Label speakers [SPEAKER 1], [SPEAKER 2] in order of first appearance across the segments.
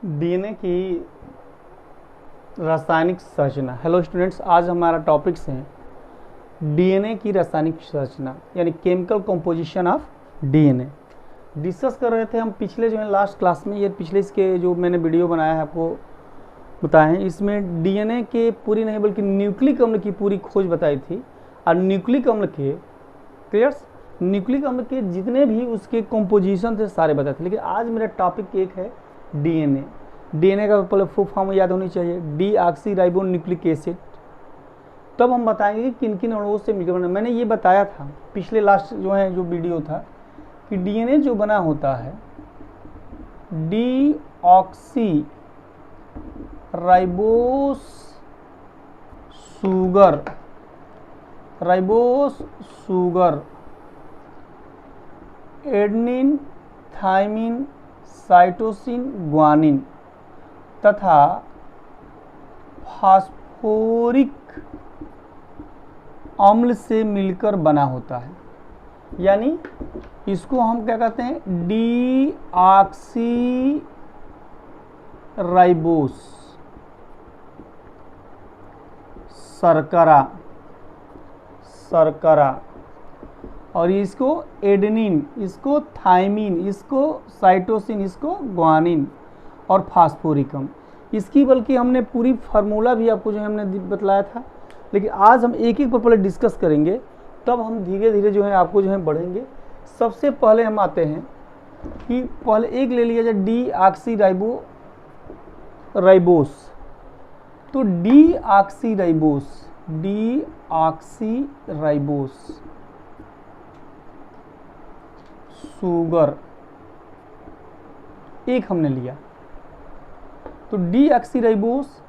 [SPEAKER 1] DNA की रासायनिक संरचना। हेलो स्टूडेंट्स, आज हमारा टॉपिक्स हैं डीएनए की रासायनिक संरचना यानी chemical composition of DNA. Discuss कर रहे थे हम पिछले जो है लास्ट क्लास में, ये पिछले इसके जो मैंने वीडियो बनाया है आपको बताए हैं। इसमें डीएनए के पूरी नहीं बल्कि न्यूक्लिक अम्ल की पूरी खोज बताई थी और न्यूक्लिक अम्ल के क्लियर्स न्यूक्लिक अम्ल के जितने भी उसके कंपोजिशन थे सारे बताए थे। लेकिन आज मेरा टॉपिक एक है डीएनए। डीएनए का पहले फुल फॉर्म याद होनी चाहिए, डीऑक्सी राइबो न्यूक्लिक एसिड। तब हम बताएंगे कि किन किन अणुओं से मिलकर बना। मैंने ये बताया था पिछले लास्ट जो है जो वीडियो था कि डीएनए जो बना होता है deoxy ribose sugar adenine thymine cytosine guanine तथा फास्फोरिक अम्ल से मिलकर बना होता है। यानी इसको हम क्या कहते हैं, डीऑक्सी राइबोस शर्करा और इसको एडेनिन, इसको थाइमिन, इसको साइटोसिन, इसको ग्वानिन और फास्फोरिक अम्ल। इसकी बल्कि हमने पूरी फार्मूला भी आपको जो है हमने बतलाया था, लेकिन आज हम एक एक पर पहले डिस्कस करेंगे, तब हम धीरे धीरे जो है आपको जो है बढ़ेंगे। सबसे पहले हम आते हैं कि पहले एक ले लिया जाए डीऑक्सी राइबोस। तो डीऑक्सी राइबोस शुगर एक हमने लिया। तो डीऑक्सी राइबोस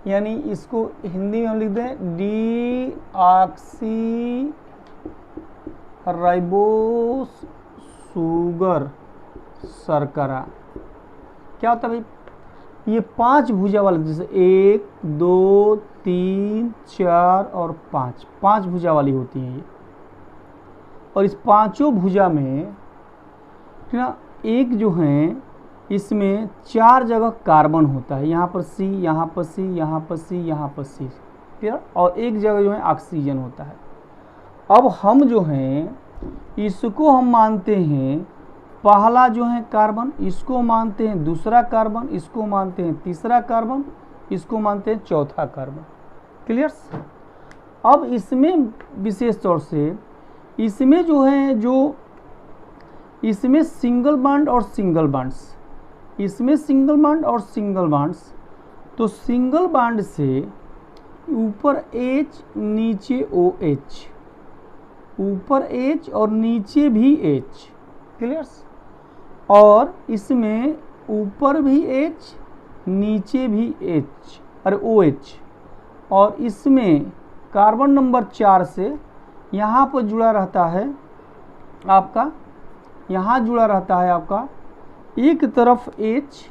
[SPEAKER 1] यानी इसको हिंदी में हम लिख दें डीऑक्सी राइबोस शुगर शर्करा। क्या होता है भाई, ये 5 भुजा वाला, जैसे 1 2 3 4 और 5 भुजा वाली होती हैं ये। और इस पांचों भुजा में ना एक जो है इसमें 4 जगह कार्बन होता है, यहाँ पर C, यहाँ पर C, यहाँ पर C, यहाँ पर C, क्लियर। और एक जगह जो है ऑक्सीजन होता है। अब हम जो हैं इसको हम मानते हैं पहला जो है कार्बन, इसको मानते हैं दूसरा कार्बन, इसको मानते हैं तीसरा कार्बन, इसको मानते हैं चौथा कार्बन, क्लियर। अब इसमें विशेष तौर से इसमें जो है इसमें सिंगल बॉन्ड और सिंगल बॉन्ड्स, इसमें सिंगल बॉन्ड और सिंगल बॉन्ड्स। तो सिंगल बॉन्ड से ऊपर H नीचे OH, ऊपर H और नीचे भी H, क्लियर। और इसमें ऊपर भी H नीचे भी H और OH। और इसमें कार्बन नंबर 4 से यहाँ पर जुड़ा रहता है आपका, यहाँ जुड़ा रहता है आपका एक तरफ H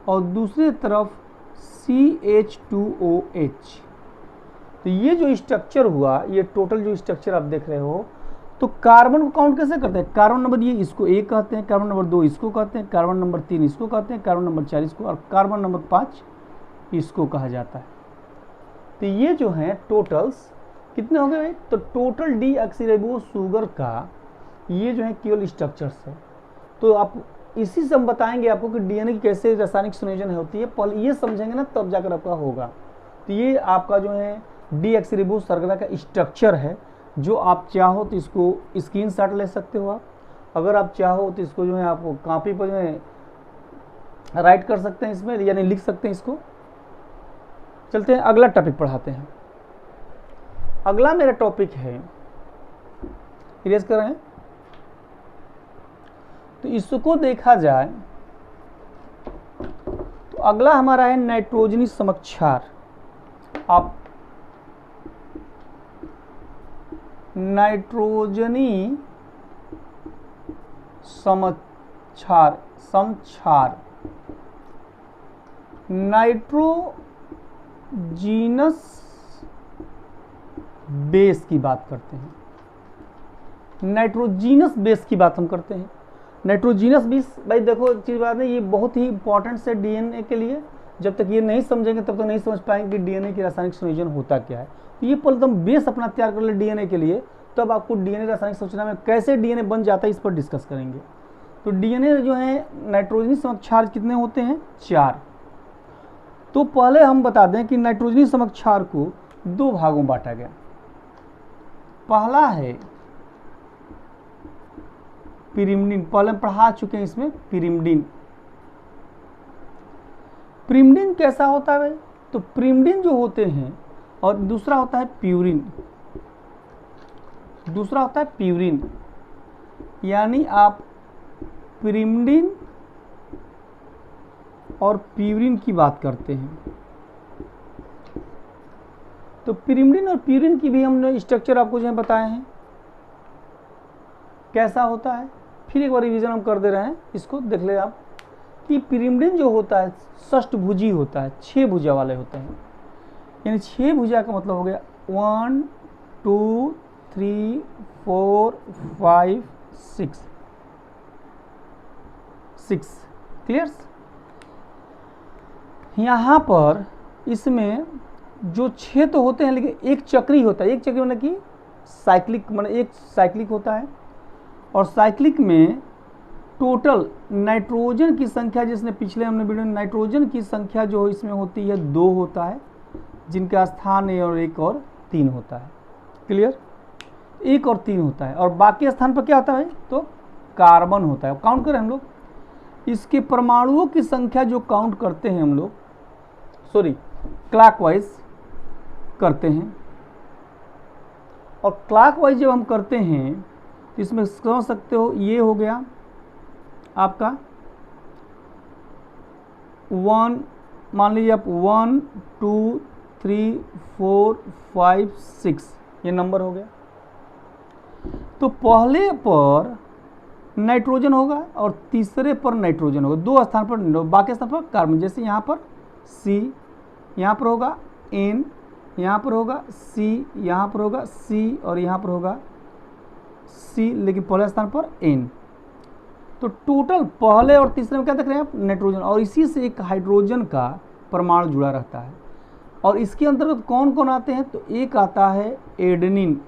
[SPEAKER 1] और दूसरी तरफ CH2OH। तो ये जो स्ट्रक्चर हुआ, ये टोटल जो स्ट्रक्चर आप देख रहे हो, तो कार्बन को काउंट कैसे करते हैं। कार्बन नंबर ये इसको 1 कहते हैं, कार्बन नंबर 2 इसको कहते हैं, कार्बन नंबर 3 इसको कहते हैं, कार्बन नंबर 4 इसको, और कार्बन नंबर 5 इसको कहा जाता है। तो ये जो है टोटल्स कितने हो गए भाई, तो टोटल डीऑक्सी राइबोस शुगर का ये जो है केवल स्ट्रक्चर्स है। तो आप इसी से हम बताएंगे आपको कि डीएनए की कैसे रासायनिक संयोजन होती है, पहले ये समझेंगे ना तब जाकर आपका होगा। तो ये आपका जो है डीऑक्सी राइबोस शर्करा का स्ट्रक्चर है, जो आप चाहो तो इसको स्क्रीनशॉट ले सकते हो आप। अगर आप चाहो तो इसको जो है आपको कॉपी पर जो है राइट कर सकते हैं इसमें, यानी लिख सकते हैं इसको। चलते हैं अगला टॉपिक पढ़ाते हैं। अगला मेरा टॉपिक है, इरेज कर रहे हैं, तो इसको देखा जाए तो अगला हमारा है नाइट्रोजनी समक्षार। आप नाइट्रोजनी समक्षार नाइट्रोजीनस बेस की बात करते हैं। नाइट्रोजीनस बेस की बात हम करते हैं। नाइट्रोजीनस बेस, भाई देखो एक चीज़ बात है, ये बहुत ही इंपॉर्टेंट है डीएनए के लिए। जब तक ये नहीं समझेंगे तब तक नहीं समझ पाएंगे कि डीएनए की रासायनिक संयोजन होता क्या है। तो ये पहले तुम बेस अपना तैयार कर ले डीएनए के लिए, तब आपको डीएनए रासायनिक संरचना में कैसे डीएनए बन जाता है इस पर डिस्कस करेंगे। तो डीएनए जो है नाइट्रोजनी समक्षार कितने होते हैं? 4। तो पहले हम बता दें कि नाइट्रोजनी समक्षार को 2 भागों में बांटा गया। पहला है पिरिमिडिन, पहले हम पढ़ा चुके हैं इसमें पिरिमिडिन। पिरिमिडिन कैसा होता है भाई? तो पिरिमिडिन जो होते हैं, और दूसरा होता है प्यूरिन, दूसरा होता है प्यूरिन। यानी आप पिरिमिडिन और प्यूरिन की बात करते हैं। तो पिरिमिडिन और प्यूरिन की भी हमने स्ट्रक्चर आपको जो है बताए हैं कैसा होता है। फिर एक बार रिवीजन हम कर दे रहे हैं, इसको देख ले आप कि पिरिमिडिन जो होता है षष्ठभुजी होता है, 6 भुजा वाले होते हैं। यानी 6 भुजा का मतलब हो गया 1 2 3 4 5 6। क्लियर? यहाँ पर इसमें जो 6 तो होते हैं, लेकिन एक चक्री होता है। एक चक्री मतलब कि साइक्लिक, मतलब एक साइक्लिक होता है। और साइक्लिक में टोटल नाइट्रोजन की संख्या, जिसने पिछले हमने वीडियो में नाइट्रोजन की संख्या जो इसमें होती है 2 होता है, जिनका स्थान 1 और 3 होता है। क्लियर? 1 और 3 होता है, और बाकी स्थान पर क्या होता है? तो कार्बन होता है। काउंट करें हम लोग इसके परमाणुओं की संख्या, जो काउंट करते हैं हम लोग, सॉरी क्लॉकवाइज करते हैं। और क्लॉकवाइज जब हम करते हैं तो इसमें समझ सकते हो, ये हो गया आपका 1, मान लीजिए आप 1 2 3 4 5 6, ये नंबर हो गया। तो पहले पर नाइट्रोजन होगा और तीसरे पर नाइट्रोजन होगा, 2 स्थान पर, बाकी स्थान पर कार्बन। जैसे यहाँ पर C, यहाँ पर होगा N, यहाँ पर होगा C, यहाँ पर होगा C, और यहाँ पर होगा C, लेकिन पहले स्थान पर N। तो टोटल पहले और तीसरे में क्या देख रहे हैं आप? नाइट्रोजन। और इसी से एक हाइड्रोजन का परमाणु जुड़ा रहता है। और इसके अंतर्गत कौन कौन आते हैं? तो एक आता है एडेनिन।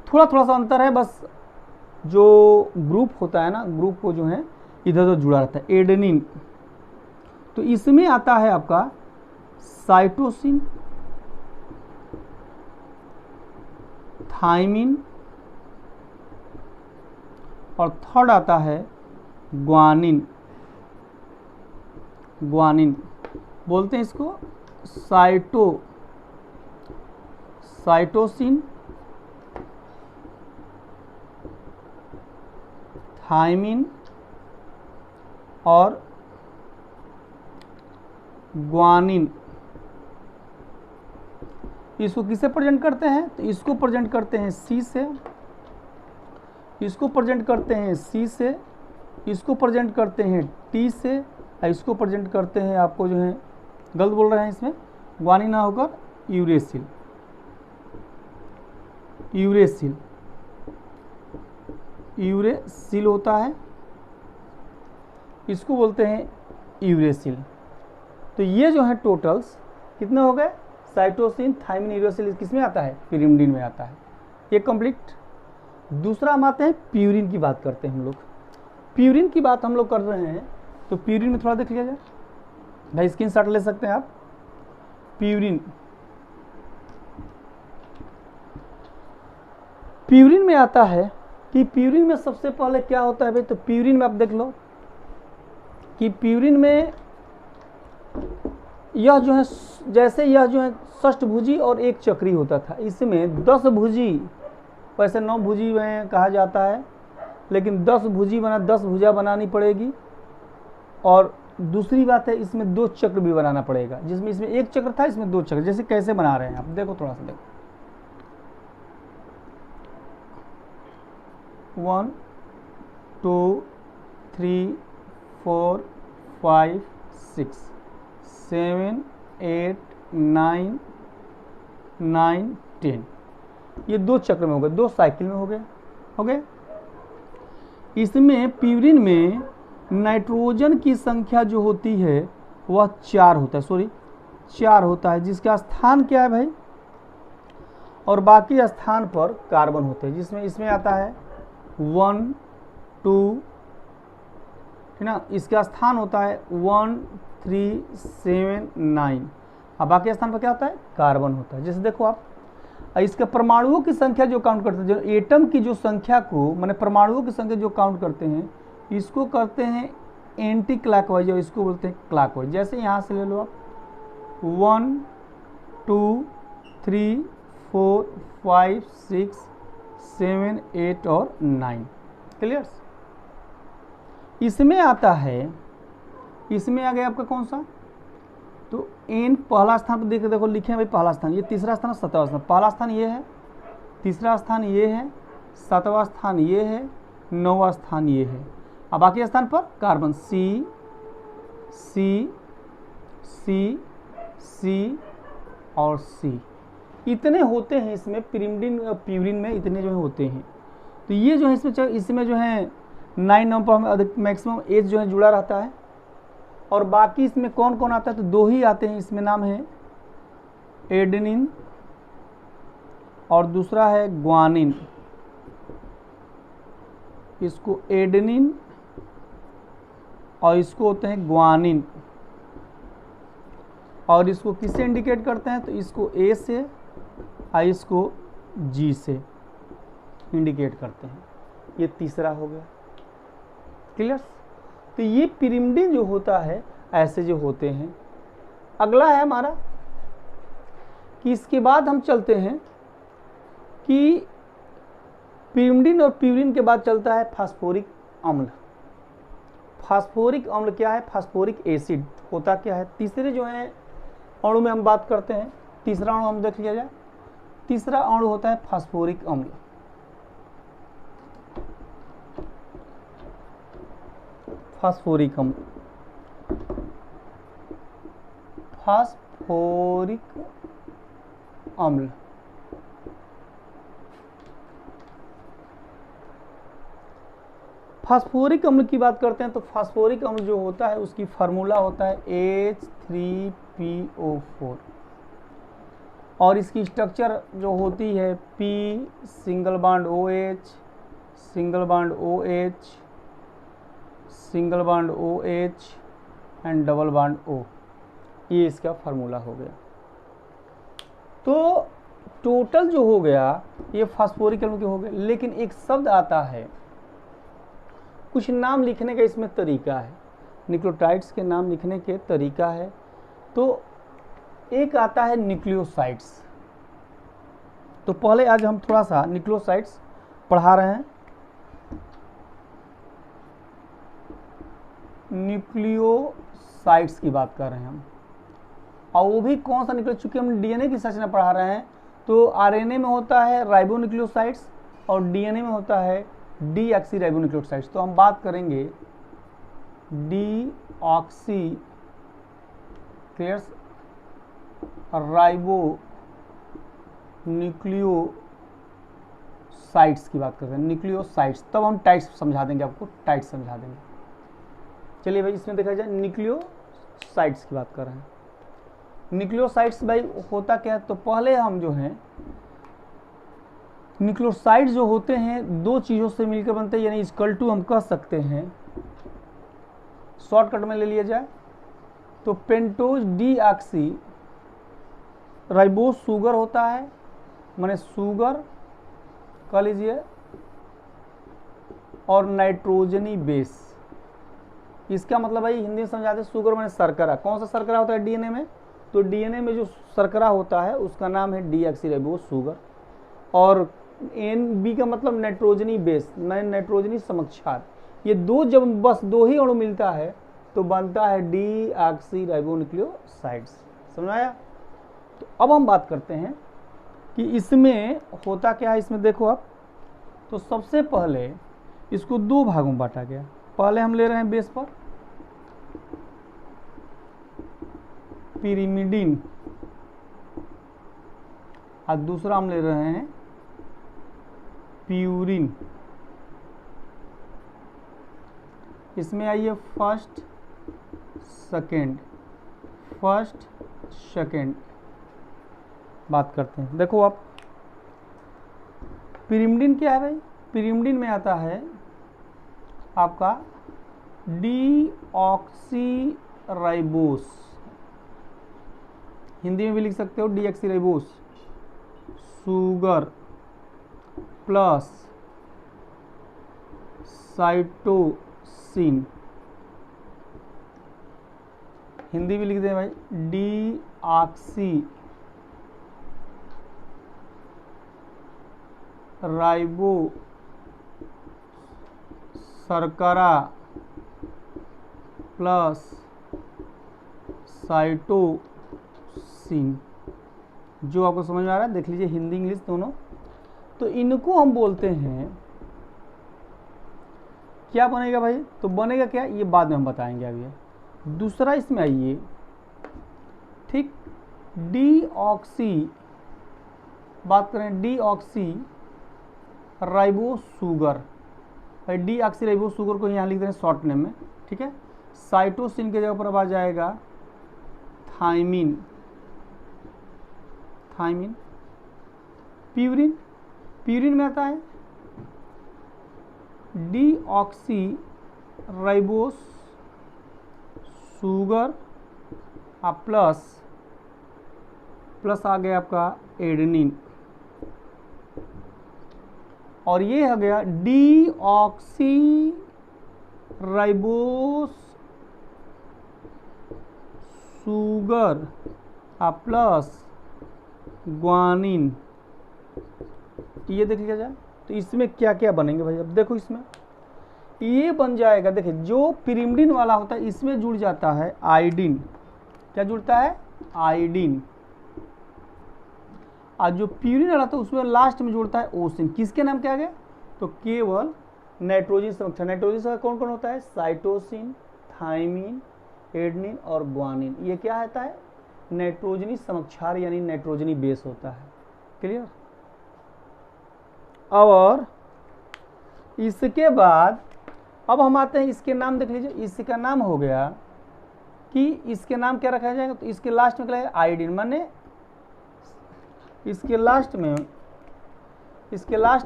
[SPEAKER 1] थोड़ा थोड़ा सा अंतर है बस, जो ग्रुप होता है ना, ग्रुप को जो है इधर उधर जुड़ा रहता है, एडेनिन। तो इसमें आता है आपका साइटोसिन, थाइमिन, और थर्ड आता है ग्वानिन। ग्वानिन बोलते हैं इसको साइटोसिन, थाइमिन और ग्वानिन। इसको किसे प्रेजेंट करते हैं? तो इसको प्रेजेंट करते हैं C से, इसको प्रेजेंट करते हैं C से, इसको प्रेजेंट करते हैं T से, और इसको प्रेजेंट करते हैं आपको जो है, गलत बोल रहे हैं इसमें, ग्वानिन ना होकर यूरेसिल। यूरेसिल, यूरेसिल होता है, इसको बोलते हैं यूरेसिल। तो ये जो है टोटल्स कितने हो गए? साइटोसिन, थाइमिन, यूरेसिल किस में आता है? पिरिमिडिन में आता है। ये कंप्लीट। दूसरा हम आते हैं प्यूरिन की बात करते हैं हम लोग। प्यूरिन की बात हम लोग कर रहे हैं, तो प्यूरिन में थोड़ा देख लिया जाए भाई, स्क्रीनशॉट ले सकते हैं आप। प्यूरिन, प्यूरिन में आता है कि प्यूरिन में सबसे पहले क्या होता है भाई? तो प्यूरिन में आप देख लो कि प्यूरिन में यह जो है, जैसे यह जो है षष्ठभुजी और एक चक्री होता था, इसमें 10 भुजी, वैसे 9 भुजी में कहा जाता है, लेकिन 10 भुजी 10 भुजा बनानी पड़ेगी। और दूसरी बात है, इसमें 2 चक्र भी बनाना पड़ेगा, जिसमें इसमें एक चक्र था, इसमें 2 चक्र। जैसे कैसे बना रहे हैं आप देखो, थोड़ा सा देखो, 1 2 3 4 5 6 7 8 9 9 10, ये 2 चक्र में हो गए, 2 साइकिल में हो गए। इसमें प्यूरिन में नाइट्रोजन की संख्या जो होती है वह 4 होता है, सॉरी 4 होता है, जिसका स्थान क्या है भाई, और बाकी स्थान पर कार्बन होते हैं, जिसमें इसमें आता है 1 2, है ना, इसका स्थान होता है 1 3 7 9, और बाकी स्थान पर क्या होता है, कार्बन होता है। जैसे देखो आप, इसके परमाणुओं की संख्या जो काउंट करते हैं, जो एटम की जो संख्या को, माने परमाणुओं की संख्या जो काउंट करते हैं, इसको करते हैं एंटी क्लॉकवाइज और इसको बोलते हैं क्लॉकवाइज। जैसे यहाँ से ले लो आप 1 2 3 4 5 6 7 8 और 9, क्लियर। इसमें आता है, इसमें आ गया आपका कौन सा, तो एन पहला स्थान पर देखो लिखे हैं भाई, पहला स्थान, ये तीसरा स्थान, 7वां स्थान, पहला स्थान ये है, तीसरा स्थान ये है, 7वां स्थान ये है, 9वां स्थान ये है, अब बाकी स्थान पर कार्बन सी सी सी सी और सी, इतने होते हैं इसमें पिरिमिडिन प्यूरिन में, इतने जो है होते हैं। तो ये जो है इसमें जो है 9 नंबर पर मैक्सिमम एज जो है जुड़ा रहता है, और बाकी इसमें कौन कौन आता है, तो 2 ही आते हैं, इसमें नाम है एडेनिन और दूसरा है ग्वानिन। इसको एडेनिन और इसको होते हैं ग्वानिन, और इसको किससे इंडिकेट करते हैं, तो इसको ए से और इसको जी से इंडिकेट करते हैं। ये तीसरा हो गया, क्लियर। तो ये पिरिमिडिन जो होता है ऐसे जो होते हैं। अगला है हमारा कि इसके बाद हम चलते हैं कि पिरिमिडिन और प्यूरिन के बाद चलता है फास्फोरिक अम्ल। फास्फोरिक अम्ल क्या है, फास्फोरिक एसिड होता क्या है। तीसरे जो है अणु में हम बात करते हैं, तीसरा अणु हम देख लिया जाए, तीसरा अणु होता है फास्फोरिक अम्ल। फास्फोरिक अम्ल, फास्फोरिक अम्ल, फास्फोरिक अम्ल की बात करते हैं तो फास्फोरिक अम्ल जो होता है उसकी फार्मूला होता है H3PO4, और इसकी स्ट्रक्चर जो होती है P single bond OH single bond OH single bond OH and double bond O, ये इसका फार्मूला हो गया। तो टोटल जो हो गया ये फास्फोरिक अम्ल के हो गए। लेकिन एक शब्द आता है, कुछ नाम लिखने का इसमें तरीका है, न्यूक्लियोटाइड्स के नाम लिखने के तरीका है। तो एक आता है न्यूक्लियोसाइड्स। तो पहले आज हम थोड़ा सा न्यूक्लियोसाइड्स पढ़ा रहे हैं। न्यूक्लियोसाइड्स की बात कर रहे हैं हम, और वो भी कौन सा न्यूक्लियो, चूंकि हम डीएनए की संरचना पढ़ा रहे हैं तो आरएनए में होता है राइबोन्यूक्लियोसाइड्स और डीएनए में होता है डीऑक्सीराइबोन्यूक्लियोसाइड्स। तो हम बात करेंगे डीऑक्सी राइबो न्यूक्लियोसाइड्स की बात करते हैं, न्यूक्लियोसाइड्स। तब हम टाइप्स समझा देंगे, आपको टाइप्स समझा देंगे। चलिए भाई, इसमें देखा जाए न्यूक्लियोसाइड्स की बात कर रहे हैं। न्यूक्लियोसाइड्स भाई होता क्या है, तो पहले हम जो हैं न्यूक्लियोसाइड्स जो होते हैं 2 चीज़ों से मिलकर बनते हैं, यानी इक्वल टू हम कह सकते हैं। शॉर्टकट में ले लिया जाए तो पेंटोज डीऑक्सी राइबोस शुगर होता है, माने शुगर कह लीजिए, और नाइट्रोजनी बेस। इसका मतलब भाई हिंदी में समझाते, शुगर माने शर्करा। कौन सा शर्करा होता है डीएनए में, तो डीएनए में जो शर्करा होता है उसका नाम है डीऑक्सीराइबोस शुगर, और एन का मतलब नाइट्रोजनी बेस, नाइट्रोजनी समक्षार। ये 2 जब बस 2 ही अणु मिलता है तो बनता है डीऑक्सीराइबोन्यूक्लियोसाइड्स। समझ आया। तो अब हम बात करते हैं कि इसमें होता क्या है। इसमें देखो आप, तो सबसे पहले इसको 2 भागों में बांटा गया। पहले हम ले रहे हैं बेस पर पिरिमिडिन, और दूसरा हम ले रहे हैं प्यूरिन। इसमें आइए फर्स्ट सेकेंड बात करते हैं। देखो आप पिरिमिडिन क्या है भाई, पिरिमिडिन में आता है आपका डीऑक्सीराइबोस, हिंदी में भी लिख सकते हो deoxyribose, sugar plus cytosine, Hindi भी लिख दें भाई डीऑक्सी राइबो शर्करा प्लस साइटोसिन। जो आपको समझ में आ रहा है देख लीजिए, हिंदी इंग्लिश दोनों। तो इनको हम बोलते हैं, क्या बनेगा भाई, तो बनेगा क्या ये बाद में हम बताएंगे अभी। दूसरा इसमें आइए, ठीक, डीऑक्सी, बात करें डीऑक्सी राइबो शुगर, भाई डीऑक्सी राइबो शुगर को यहाँ लिख दें शॉर्ट नेम में, ठीक है। साइटोसिन के जगह पर अब आ जाएगा थाइमिन, प्यूरिन में आता है डीऑक्सी राइबोस शुगर प्लस आ गया आपका एडेनिन, और ये हो गया deoxy ribose sugar plus guanine. ये देख लिया जाए तो इसमें क्या क्या बनेंगे भाई। अब देखो इसमें ये बन जाएगा, देखिए जो पिरिमिडिन वाला होता है इसमें जुड़ जाता है आयोडीन, क्या जुड़ता है आयोडीन, और जो प्यूरिन वाला था उसमें लास्ट में जुड़ता है ओसिन। किसके नाम क्या गया, तो केवल नाइट्रोजन समक्षार, नाइट्रोजन समक्षार कौन कौन होता है, साइटोसिन, थाइमिन, एडेनिन और ग्वानिन। ये क्या होता है, नाइट्रोजनी समक्षार यानी नाइट्रोजनी बेस होता है। क्लियर। और इसके बाद अब हम आते हैं, इसके नाम देख लीजिए, इसका नाम हो गया कि इसके नाम क्या रखा जाएगा, तो इसके लास्ट में क्या है आयोडीन, माने इसके लास्ट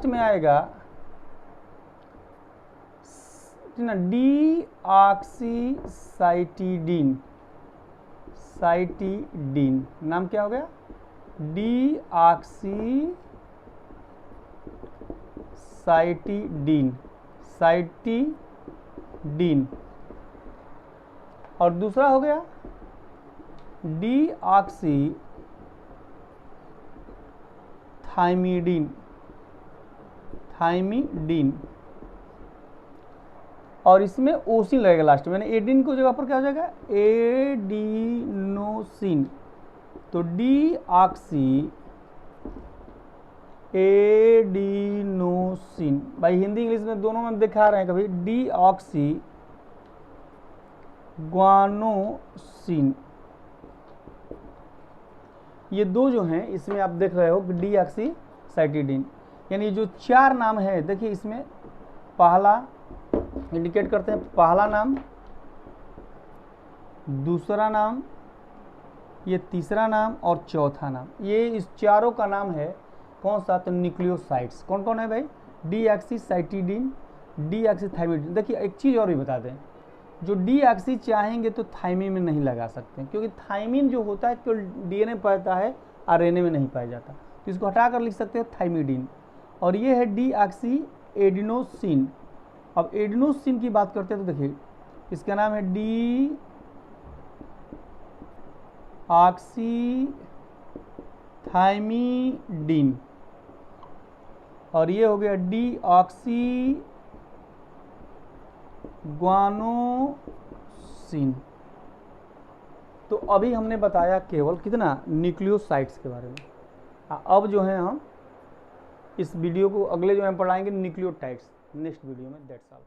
[SPEAKER 1] में आएगा डीऑक्सीसाइटिडीन, नाम क्या हो गया डीऑक्सीसाइटिडीन, और दूसरा हो गया थाइमिडीन, और इसमें ओसिन लगेगा लास्ट में, एडिन को जगह पर क्या हो जाएगा एडिनोसिन। तो डीऑक्सी एडिनोसिन, भाई हिंदी इंग्लिश में दोनों में दिखा रहे हैं, कभी डीऑक्सी ग्वानोसिन। ये दो जो हैं इसमें आप देख रहे हो डीऑक्सीसाइटिडीन, यानी जो चार नाम है देखिए इसमें, पहला इंडिकेट करते हैं, पहला नाम, दूसरा नाम, ये तीसरा नाम और चौथा नाम। ये इस चारों का नाम है कौन सा, तो न्यूक्लियोसाइड्स। कौन कौन है भाई, डीऑक्सीसाइटिडीन, डीऑक्सीथाइमिडीन। देखिए एक चीज़ और भी बता दें, जो डीऑक्सी चाहेंगे तो थाइमिन में नहीं लगा सकते, क्योंकि थाइमिन जो होता है केवल डीएनए पाता है, आरएनए में नहीं पाया जाता, तो इसको हटाकर लिख सकते हैं थाइमिडीन। और ये है डीऑक्सी एडिनोसिन। अब एडिनोसिन की बात करते हैं तो देखिए इसका नाम है डीऑक्सीथाइमिडीन, और ये हो गया डीऑक्सी ग्वानोसिन। तो अभी हमने बताया केवल कितना, न्यूक्लियोसाइड्स के बारे में। अब जो है हम इस वीडियो को अगले जो हम पढ़ाएंगे न्यूक्लियोटाइड्स नेक्स्ट वीडियो में। That's all.